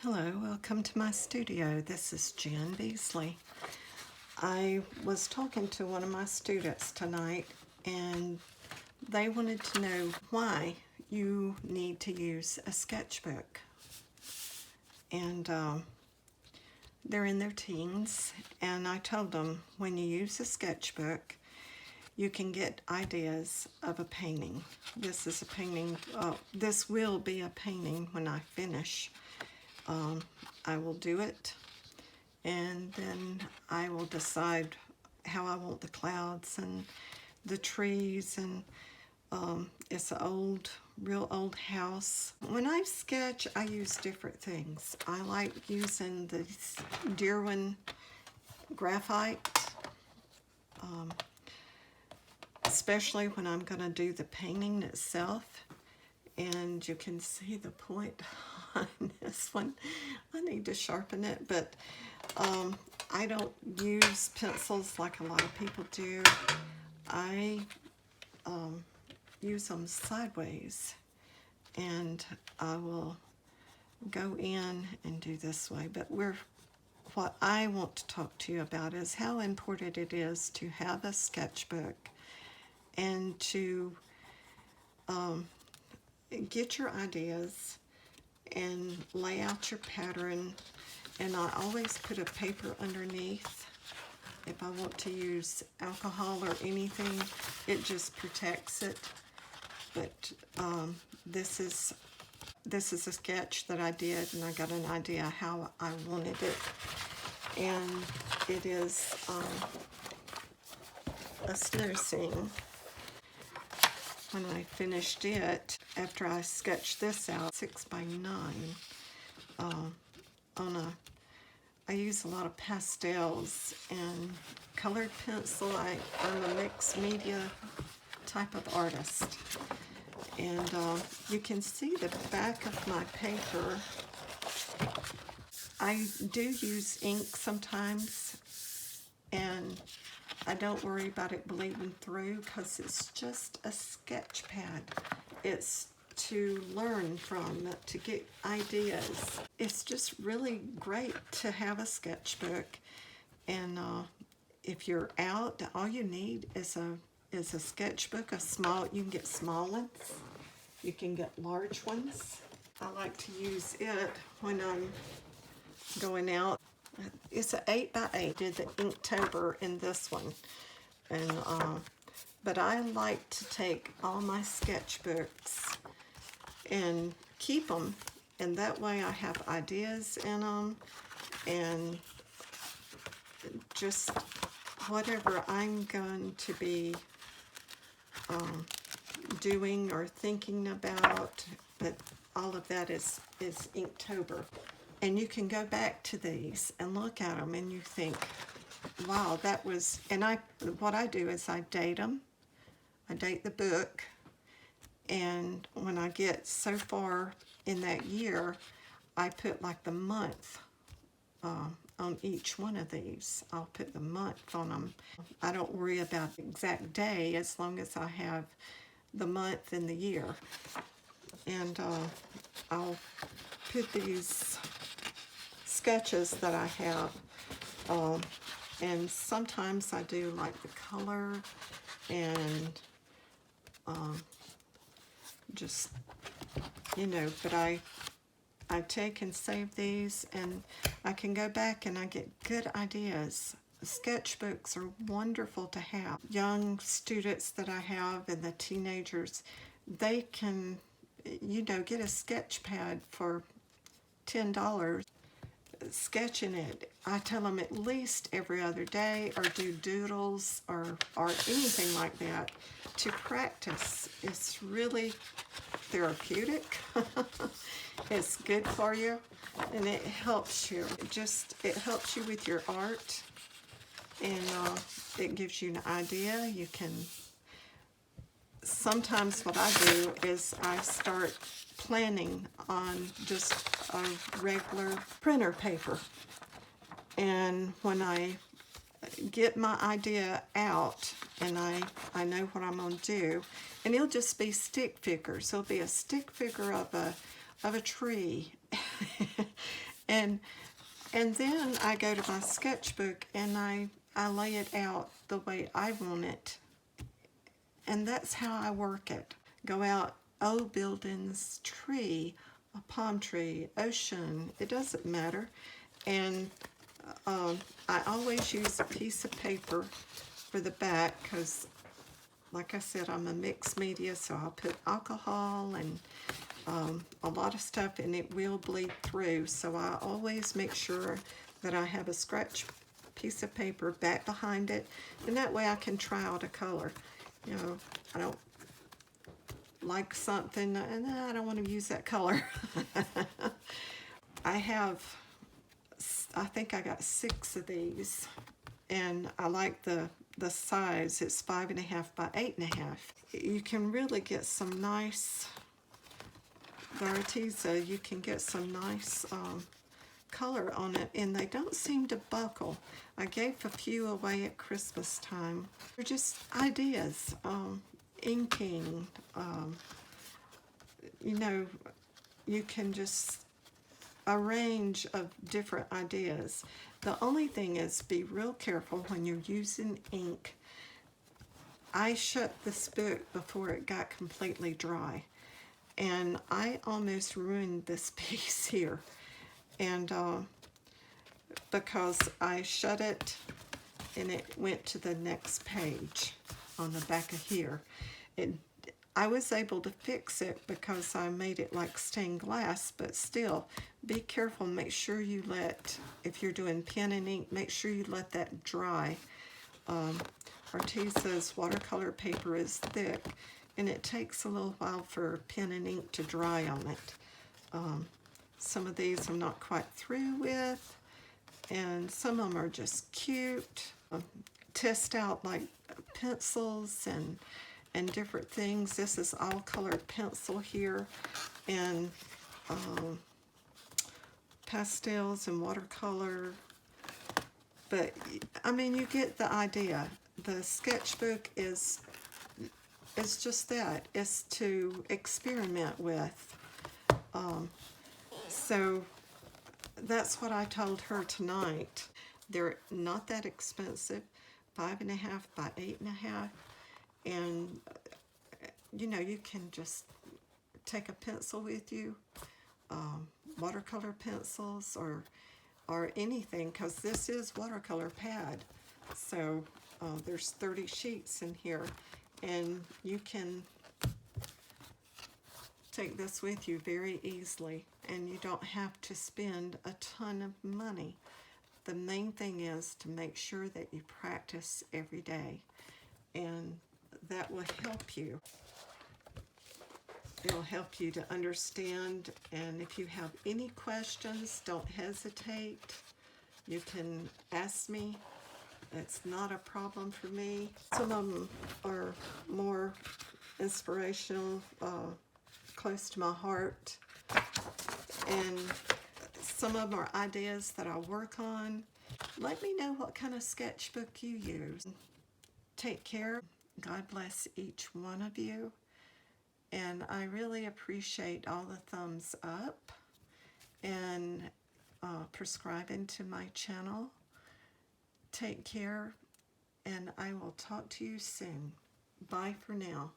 Hello, welcome to my studio. This is Jan Beasley. I was talking to one of my students tonight and they wanted to know why you need to use a sketchbook. And they're in their teens, and I told them when you use a sketchbook, you can get ideas of a painting. This is a painting, this will be a painting when I finish. I will do it, and then I will decide how I want the clouds and the trees, and it's an real old house. When I sketch, I use different things. I like using this Derwent graphite, especially when I'm going to do the painting itself. And you can see the point on this one. I need to sharpen it, but I don't use pencils like a lot of people do. I use them sideways, and I will go in and do this way. But what I want to talk to you about is how important it is to have a sketchbook and to get your ideas and lay out your pattern. And I always put a paper underneath. If I want to use alcohol or anything, it just protects it. But this is a sketch that I did, and I got an idea how I wanted it. And it is a snow scene. When I finished it, after I sketched this out, 6x9, I use a lot of pastels and colored pencil. I'm a mixed media type of artist. And you can see the back of my paper. I do use ink sometimes, and I don't worry about it bleeding through because it's just a sketch pad. It's to learn from, to get ideas. It's just really great to have a sketchbook. And if you're out, all you need is a sketchbook. You can get small ones. You can get large ones. I like to use it when I'm going out. It's an 8x8. Did the Inktober in this one, and but I like to take all my sketchbooks and keep them, and that way I have ideas in them, and just whatever I'm going to be doing or thinking about. But all of that is Inktober. And you can go back to these and look at them, and you think, wow, that was, and what I do is I date them. I date the book, and when I get so far in that year, I put like the month on each one of these. I'll put the month on them. I don't worry about the exact day as long as I have the month and the year. And I'll put these sketches that I have, and sometimes I do like the color, and just, but I take and save these, and I can go back and I get good ideas. Sketchbooks are wonderful to have. Young students that I have and the teenagers, they can, get a sketch pad for $10. Sketching it, I tell them at least every other day, or do doodles or anything like that to practice. It's really therapeutic. It's good for you, and it helps you. It helps you with your art, and it gives you an idea. You can, sometimes what I do is I start planning on just a regular printer paper, and when I get my idea out and I know what I'm going to do, and it'll just be stick figures. It'll be a stick figure of a tree And then I go to my sketchbook and I lay it out the way I want it. And that's how I work it. Go out, buildings, tree, a palm tree, ocean, it doesn't matter. And I always use a piece of paper for the back because, like I said, I'm a mixed media, so I'll put alcohol and a lot of stuff, and it will bleed through. So I always make sure that I have a scratch piece of paper back behind it, and that way I can try out a color. You know, I don't like something and I don't want to use that color. I think I got 6 of these, and I like the size. It's 5.5 by 8.5. You can really get some nice varieties. You can get some nice color on it, and they don't seem to buckle. I gave a few away at Christmas time. They're just ideas, inking. You know, you can just a range of different ideas. The only thing is, be real careful when you're using ink. I shut this book before it got completely dry, and I almost ruined this piece here. And because I shut it and it went to the next page on the back of here. I was able to fix it because I made it like stained glass, but still, be careful. Make sure you if you're doing pen and ink, make sure you let that dry. Ortiz says watercolor paper is thick, and it takes a little while for pen and ink to dry on it. Some of these I'm not quite through with, and some of them are just cute. Test out like pencils and different things. This is all colored pencil here, and pastels and watercolor. But I mean, you get the idea. The sketchbook is just that. It's to experiment with. So that's what I told her tonight. They're not that expensive, 5.5 by 8.5. And you know, you can just take a pencil with you, watercolor pencils or anything, because this is watercolor pad. So there's 30 sheets in here, and you can take this with you very easily, and you don't have to spend a ton of money. The main thing is to make sure that you practice every day, and that will help you. It'll help you to understand, and if you have any questions, don't hesitate. You can ask me. It's not a problem for me. Some of them are more inspirational, close to my heart, and some of them are ideas that I work on. Let me know what kind of sketchbook you use. Take care. God bless each one of you. And I really appreciate all the thumbs up and subscribing to my channel. Take care, and I will talk to you soon. Bye for now.